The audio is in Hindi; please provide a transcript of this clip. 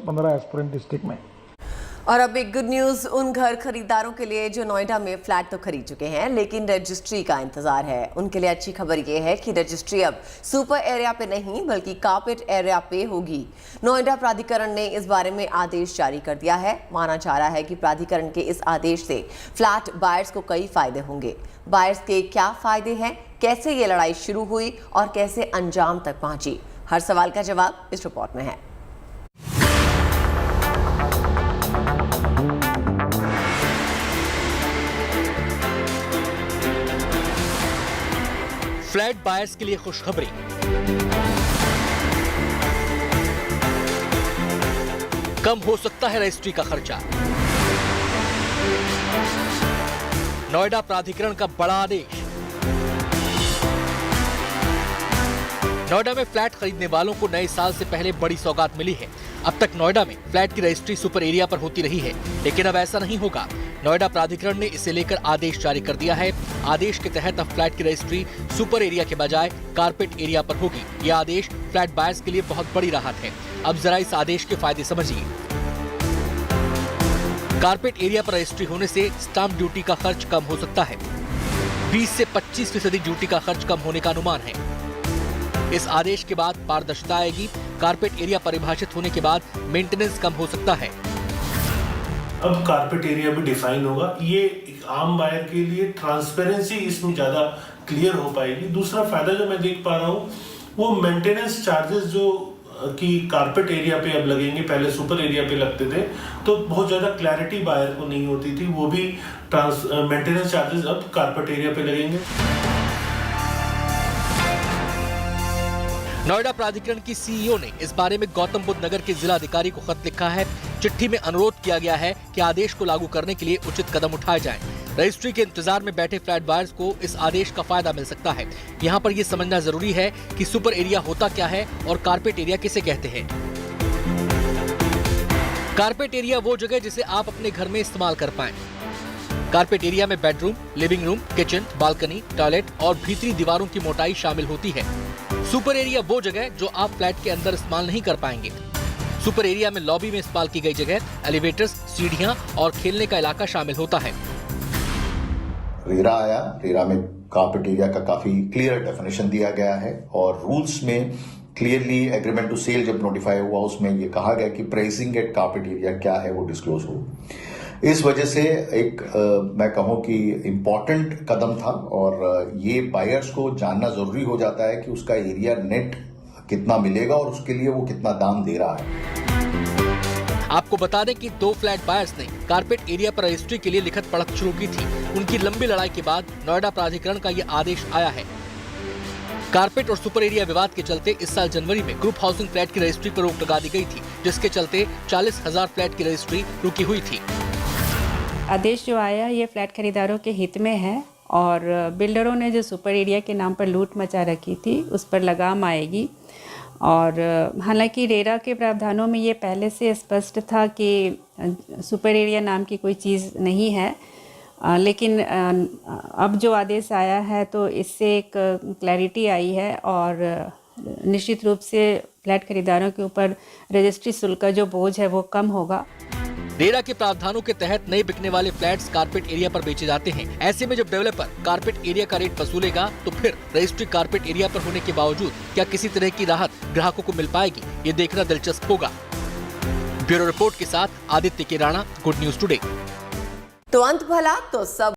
15 एस्पिरेंट डिस्ट्रिक्ट में। और अब एक गुड न्यूज़ उन घर खरीदारों के लिए जो नोएडा में फ्लैट तो खरीद चुके हैं लेकिन रजिस्ट्री का इंतजार है। उनके लिए अच्छी खबर ये है कि रजिस्ट्री अब सुपर एरिया पे नहीं बल्कि कारपेट एरिया पे होगी। नोएडा प्राधिकरण ने इस बारे में आदेश जारी कर दिया है। माना जा रहा है कि प्राधिकरण के इस आदेश से फ्लैट बायर्स को कई फायदे होंगे। बायर्स के क्या फायदे हैं, कैसे ये लड़ाई शुरू हुई और कैसे अंजाम तक पहुंची, हर सवाल का जवाब इस रिपोर्ट में है। फ्लैट बायर्स के लिए खुशखबरी। कम हो सकता है रजिस्ट्री का खर्चा। नोएडा प्राधिकरण का बड़ा आदेश। नोएडा में फ्लैट खरीदने वालों को नए साल से पहले बड़ी सौगात मिली है। अब तक नोएडा में फ्लैट की रजिस्ट्री सुपर एरिया पर होती रही है, लेकिन अब ऐसा नहीं होगा। नोएडा प्राधिकरण ने इसे लेकर आदेश जारी कर दिया है। आदेश के तहत अब फ्लैट की रजिस्ट्री सुपर एरिया के बजाय कारपेट एरिया पर होगी। यह आदेश फ्लैट बायर्स के लिए बहुत बड़ी राहत है। अब जरा इस आदेश के फायदे समझिए। कारपेट एरिया पर रजिस्ट्री होने से स्टाम्प ड्यूटी का खर्च कम हो सकता है। 20 से 25% ड्यूटी का खर्च कम होने का अनुमान है। इस आदेश के बाद पारदर्शिता आएगी। कारपेट एरिया परिभाषित होने के बाद मेंटेनेंस कम हो सकता है। अब कारपेट एरिया भी डिफाइन होगा। ये एक आम बायर के लिए ट्रांसपेरेंसी इसमें ज्यादा क्लियर हो पाएगी। दूसरा फायदा जो मैं देख पा रहा हूँ वो मेंटेनेंस चार्जेस जो कि कारपेट एरिया पे अब लगेंगे, पहले सुपर एरिया पे लगते थे, तो बहुत ज्यादा क्लैरिटी बायर को नहीं होती थी। वो भी मेंटेनेंस चार्जेस अब कारपेट एरिया पे लगेंगे। नोएडा प्राधिकरण की सीईओ ने इस बारे में गौतम बुद्ध नगर के जिलाधिकारी को खत लिखा है। चिट्ठी में अनुरोध किया गया है कि आदेश को लागू करने के लिए उचित कदम उठाए जाएं। रजिस्ट्री के इंतजार में बैठे फ्लैट बायर्स को इस आदेश का फायदा मिल सकता है। यहाँ पर यह समझना जरूरी है कि सुपर एरिया होता क्या है और कारपेट एरिया किसे कहते हैं। कारपेट एरिया वो जगह जिसे आप अपने घर में इस्तेमाल कर पाएं। कारपेट एरिया में bedroom, living room, kitchen, balcony, toilet और भीतरी दीवारों की मोटाई शामिल होती है। सुपर एरिया वो जगह जो आप फ्लैट के अंदर इस्तेमाल नहीं कर पाएंगे। सुपर एरिया में लॉबी में इस्तेमाल की गई जगह, एलिवेटर्स, सीढ़ियां और खेलने का इलाका शामिल होता है। रेरा आया, रेरा में कारपेट एरिया का काफी क्लियर डेफिनेशन दिया गया है और रूल्स में क्लियरली एग्रीमेंट टू सेल जब नोटिफाई हुआ उसमें ये कहा गया कि प्राइसिंग एट कारपेट एरिया क्या है वो डिस्क्लोज हो। इस वजह से एक मैं कहूं कि इम्पोर्टेंट कदम था और ये बायर्स को जानना जरूरी हो जाता है कि उसका एरिया नेट कितना मिलेगा और उसके लिए वो कितना दाम दे रहा है। आपको बता दें कि 2 फ्लैट बायर्स ने कारपेट एरिया पर रजिस्ट्री के लिए लिखत पढ़त शुरू की थी। उनकी लंबी लड़ाई के बाद नोएडा प्राधिकरण का ये आदेश आया है। कारपेट और सुपर एरिया विवाद के चलते इस साल जनवरी में ग्रुप हाउसिंग फ्लैट की रजिस्ट्री पर रोक लगा दी गई थी, जिसके चलते 40,000 फ्लैट की रजिस्ट्री रुकी हुई थी। आदेश जो आया ये फ्लैट खरीदारों के हित में है और बिल्डरों ने जो सुपर एरिया के नाम पर लूट मचा रखी थी उस पर लगाम आएगी। और हालांकि रेरा के प्रावधानों में ये पहले से स्पष्ट था कि सुपर एरिया नाम की कोई चीज़ नहीं है, लेकिन अब जो आदेश आया है तो इससे एक क्लैरिटी आई है और निश्चित रूप से फ्लैट खरीदारों के ऊपर रजिस्ट्री शुल्क का जो बोझ है वो कम होगा। रेरा के प्रावधानों के तहत नए बिकने वाले फ्लैट्स कारपेट एरिया पर बेचे जाते हैं। ऐसे में जब डेवलपर कारपेट एरिया का रेट वसूलेगा तो फिर रजिस्ट्री कारपेट एरिया पर होने के बावजूद क्या किसी तरह की राहत ग्राहकों को मिल पाएगी, ये देखना दिलचस्प होगा। ब्यूरो रिपोर्ट के साथ आदित्य के राणा, गुड न्यूज टुडे। तो अंत भला तो सब